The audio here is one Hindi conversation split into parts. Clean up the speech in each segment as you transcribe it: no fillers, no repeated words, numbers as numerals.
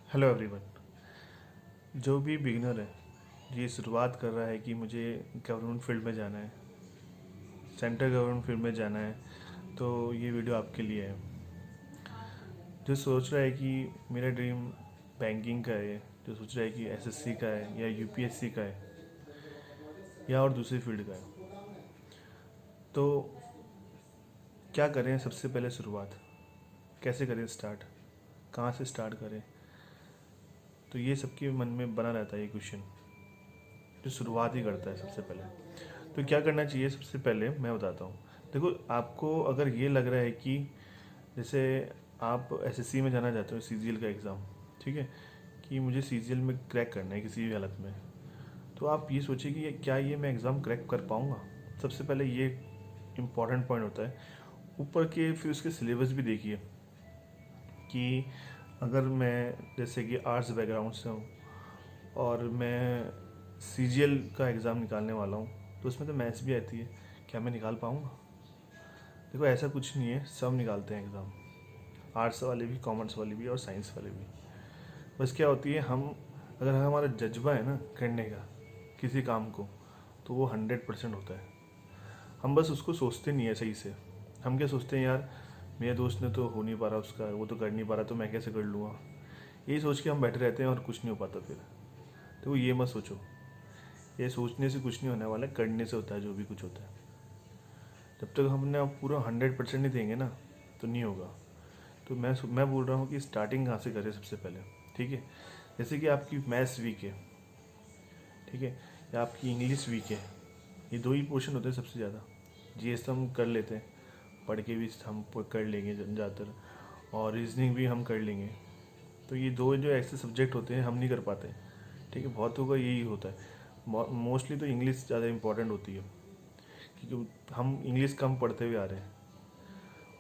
Hello everyone. जो भी बिगिनर है ये शुरुआत कर रहा है कि मुझे गवर्नमेंट फील्ड में जाना है, सेंट्रल गवर्नमेंट फील्ड में जाना है, तो ये वीडियो आपके लिए है। जो सोच रहा है कि मेरा ड्रीम बैंकिंग का है, जो सोच रहा है कि एसएससी का है या यूपीएससी का है या और दूसरी फील्ड का है, तो क्या करें? सबसे पहले शुरुआत कैसे करें? स्टार्ट कहाँ से स्टार्ट करें? तो ये सबके मन में बना रहता है ये क्वेश्चन, जो शुरुआत ही करता है सबसे पहले। तो क्या करना चाहिए? सबसे पहले मैं बताता हूँ। देखो, आपको अगर ये लग रहा है कि जैसे आप एसएससी में जाना चाहते हो, सीजीएल का एग्ज़ाम, ठीक है, कि मुझे सीजीएल में क्रैक करना है किसी भी हालत में, तो आप ये सोचिए कि क्या ये मैं एग्ज़ाम क्रैक कर पाऊँगा। सबसे पहले ये इम्पॉर्टेंट पॉइंट होता है। ऊपर के फिर उसके सिलेबस भी देखिए कि अगर मैं जैसे कि आर्ट्स बैकग्राउंड से हूँ और मैं सीजीएल का एग्ज़ाम निकालने वाला हूँ, तो उसमें तो मैथ्स भी आती है, क्या मैं निकाल पाऊँगा? देखो, ऐसा कुछ नहीं है, सब निकालते हैं एग्ज़ाम, आर्ट्स वाले भी, कॉमर्स वाले भी और साइंस वाले भी। बस क्या होती है, हम अगर हमारा जज्बा है ना करने का किसी काम को, तो वो 100% होता है। हम बस उसको सोचते नहीं है सही से। हम क्या सोचते हैं, यार मेरे दोस्त ने तो हो नहीं पा रहा उसका, वो तो कर नहीं पा रहा, तो मैं कैसे कर लूँगा? यही सोच के हम बैठे रहते हैं और कुछ नहीं हो पाता फिर। तो ये मत सोचो, ये सोचने से कुछ नहीं होने वाला है, करने से होता है जो भी कुछ होता है। जब तक हमने आप पूरा 100% नहीं देंगे ना, तो नहीं होगा। तो मैं बोल रहा हूँ कि स्टार्टिंग कहाँ से करें सबसे पहले, ठीक है? जैसे कि आपकी मैथ्स वीक है, ठीक है, या आपकी इंग्लिश वीक है, ये दो ही पोर्शन होते हैं सबसे ज़्यादा। जीएस हम कर लेते हैं, पढ़ के भी हम कर लेंगे ज़्यादातर, और रीजनिंग भी हम कर लेंगे। तो ये दो जो ऐसे सब्जेक्ट होते हैं हम नहीं कर पाते, ठीक है। बहुतों का यही होता है। मोस्टली तो इंग्लिश ज़्यादा इंपॉर्टेंट होती है, क्योंकि हम इंग्लिश कम पढ़ते हुए आ रहे हैं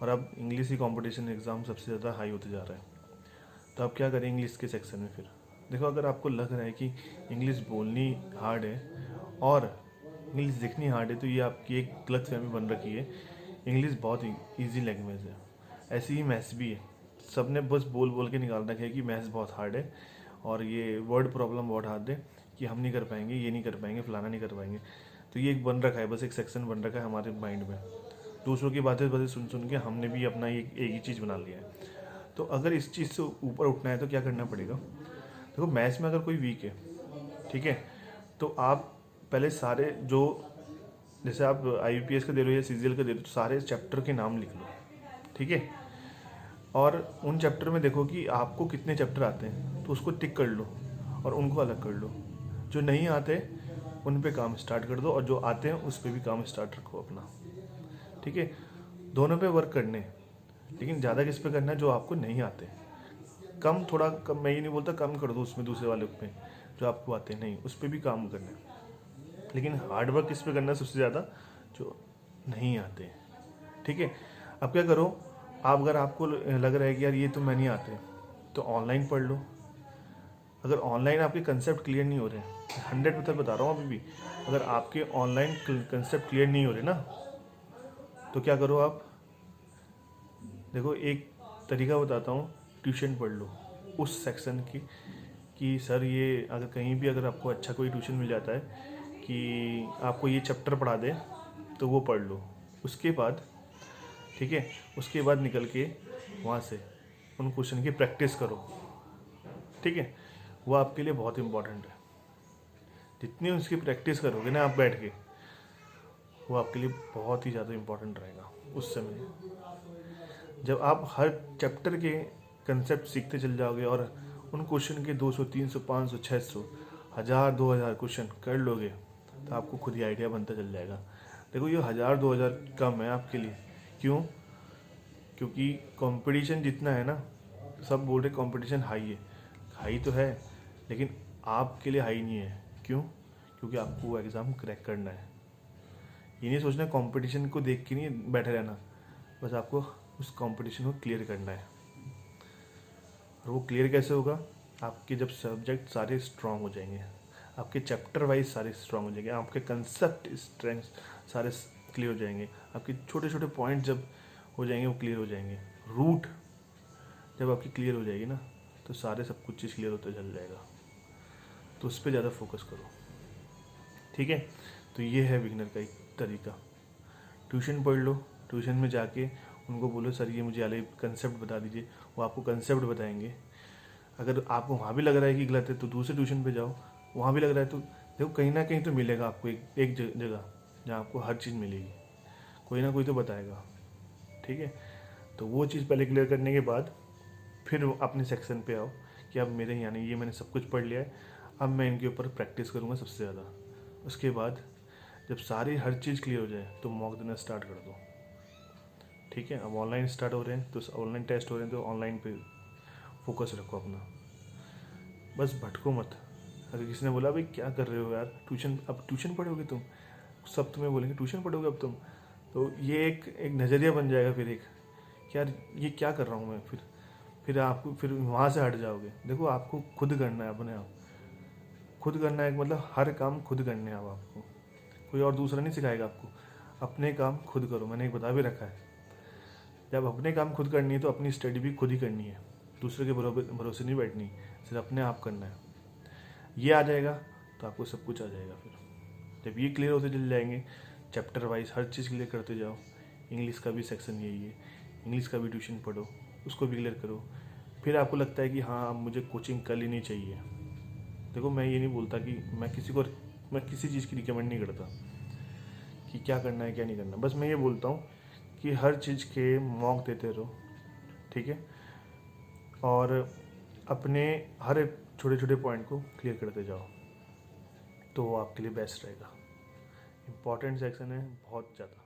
और अब इंग्लिश ही कंपटीशन एग्ज़ाम सबसे ज़्यादा हाई होते जा रहा है। तो आप क्या करें इंग्लिश के सेक्शन में? फिर देखो, अगर आपको लग रहा है कि इंग्लिश बोलनी हार्ड है और इंग्लिश लिखनी हार्ड है, तो ये आपकी एक गलतफहमी बन रखी है। इंग्लिश बहुत ईजी लैंग्वेज है, ऐसी ही मैथ्स भी है। सब ने बस बोल बोल के निकाल रखा है कि मैथ्स बहुत हार्ड है और ये वर्ड प्रॉब्लम बहुत हार्ड है, कि हम नहीं कर पाएंगे, ये नहीं कर पाएंगे, फलाना नहीं कर पाएंगे। तो ये एक बन रखा है, बस एक सेक्शन बन रखा है हमारे माइंड में। दूसरों की बातें सुन सुन के हमने भी अपना एक ही चीज़ बना लिया है। तो अगर इस चीज़ से ऊपर उठना है तो क्या करना पड़ेगा? देखो, मैथ्स में अगर कोई वीक है, ठीक है, तो आप पहले सारे जो, जैसे आप आईयूपीएस का दे रहे हो या सीजीएल का दे रहे हो, तो सारे चैप्टर के नाम लिख लो, ठीक है। और उन चैप्टर में देखो कि आपको कितने चैप्टर आते हैं, तो उसको टिक कर लो और उनको अलग कर लो। जो नहीं आते उन पे काम स्टार्ट कर दो और जो आते हैं उस पर भी काम स्टार्ट रखो अपना, ठीक है। दोनों पे वर्क करने, लेकिन ज़्यादा किस पे करना है? जो आपको नहीं आते। कम, थोड़ा कम, मैं ये नहीं बोलता कम कर दो उसमें, दूसरे वाले पे जो आपको आते नहीं, उस पर भी काम करना है। लेकिन हार्ड वर्क किस पे करना है सबसे ज़्यादा? जो नहीं आते, ठीक है। अब क्या करो, आप अगर आपको लग रहा है कि यार ये तो मैं नहीं आते, तो ऑनलाइन पढ़ लो। अगर ऑनलाइन आपके कंसेप्ट क्लियर नहीं हो रहे, 100% बता रहा हूँ अभी भी, अगर आपके ऑनलाइन कंसेप्ट क्लियर नहीं हो रहे ना, तो क्या करो आप? देखो, एक तरीका बताता हूँ, ट्यूशन पढ़ लो उस सेक्शन की, कि सर ये अगर कहीं भी अगर आपको अच्छा कोई ट्यूशन मिल जाता है कि आपको ये चैप्टर पढ़ा दे, तो वो पढ़ लो। उसके बाद, ठीक है, उसके बाद निकल के वहाँ से उन क्वेश्चन की प्रैक्टिस करो, ठीक है। वो आपके लिए बहुत इंपॉर्टेंट है। जितनी उसकी प्रैक्टिस करोगे ना आप बैठ के, वो आपके लिए बहुत ही ज़्यादा इंपॉर्टेंट रहेगा उस समय। जब आप हर चैप्टर के कंसेप्ट सीखते चल जाओगे और उन क्वेश्चन के 200, 300, 500, 600, 1000, 2000 क्वेश्चन कर लोगे, तो आपको खुद ही आइडिया बनता चल जाएगा। देखो, ये 1000, 2000 कम है आपके लिए। क्यों? क्योंकि कंपटीशन जितना है ना, सब बोल रहे कंपटीशन हाई है। हाई तो है, लेकिन आपके लिए हाई नहीं है। क्यों? क्योंकि आपको वो एग्ज़ाम क्रैक करना है। ये नहीं सोचना कंपटीशन को देख के नहीं बैठे रहना, बस आपको उस कंपटीशन को क्लियर करना है। और वो क्लियर कैसे होगा? आपके जब सब्जेक्ट सारे स्ट्रांग हो जाएंगे, आपके चैप्टर वाइज सारे स्ट्रांग हो जाएंगे, आपके कंसेप्ट स्ट्रेंथ सारे क्लियर हो जाएंगे, आपके छोटे छोटे पॉइंट जब हो जाएंगे वो क्लियर हो जाएंगे, रूट जब आपकी क्लियर हो जाएगी ना, तो सारे सब कुछ चीज़ क्लियर होता चल जाएगा। तो उस पर ज़्यादा फोकस करो, ठीक है। तो ये है बिगनर का एक तरीका। ट्यूशन पढ़ लो, ट्यूशन में जाके उनको बोलो सर ये मुझे वाले कंसेप्ट बता दीजिए, वो आपको कंसेप्ट बताएंगे। अगर आपको वहाँ भी लग रहा है कि गलत है तो दूसरे ट्यूशन पे जाओ, वहाँ भी लग रहा है तो देखो कहीं ना कहीं तो मिलेगा आपको एक जगह जहाँ आपको हर चीज़ मिलेगी, कोई ना कोई तो बताएगा, ठीक है। तो वो चीज़ पहले क्लियर करने के बाद फिर अपने सेक्शन पे आओ कि अब मेरे यहाँ नहीं, ये मैंने सब कुछ पढ़ लिया है, अब मैं इनके ऊपर प्रैक्टिस करूँगा सबसे ज़्यादा। उसके बाद जब सारी हर चीज़ क्लियर हो जाए तो मॉक देना स्टार्ट कर दो, ठीक है। अब ऑनलाइन स्टार्ट हो रहे हैं तो ऑनलाइन टेस्ट हो रहे हैं तो ऑनलाइन पे फोकस रखो अपना, बस भटको मत। अगर किसी ने बोला भाई क्या कर रहे हो यार, ट्यूशन, अब ट्यूशन पढ़ोगे तुम, सब तुम्हें बोलेंगे ट्यूशन पढ़ोगे अब तुम, तो ये एक नज़रिया बन जाएगा फिर एक, यार ये क्या कर रहा हूँ मैं, फिर आपको फिर वहाँ से हट जाओगे। देखो आपको खुद करना है, अपने आप खुद करना है, मतलब हर काम खुद करने हैं अब आपको, कोई और दूसरा नहीं सिखाएगा आपको, अपने काम खुद करो। मैंने एक बता भी रखा है, जब अपने काम खुद करनी है तो अपनी स्टडी भी खुद ही करनी है, दूसरे के भरोसे नहीं बैठनी, सिर्फ अपने आप करना है। ये आ जाएगा तो आपको सब कुछ आ जाएगा। फिर जब ये क्लियर होते चले जाएंगे, चैप्टर वाइज हर चीज़ क्लियर करते जाओ। इंग्लिश का भी सेक्शन यही है, इंग्लिश का भी ट्यूशन पढ़ो, उसको भी क्लियर करो। फिर आपको लगता है कि हाँ अब मुझे कोचिंग कर लेनी चाहिए। देखो मैं ये नहीं बोलता कि मैं किसी चीज़ की रिकमेंड नहीं करता कि क्या करना है क्या नहीं करना, बस मैं ये बोलता हूँ कि हर चीज़ के मॉक देते रहो, ठीक है। और अपने हर एक छोटे छोटे पॉइंट को क्लियर करते जाओ, तो वो आपके लिए बेस्ट रहेगा। इम्पॉर्टेंट सेक्शन है बहुत ज़्यादा।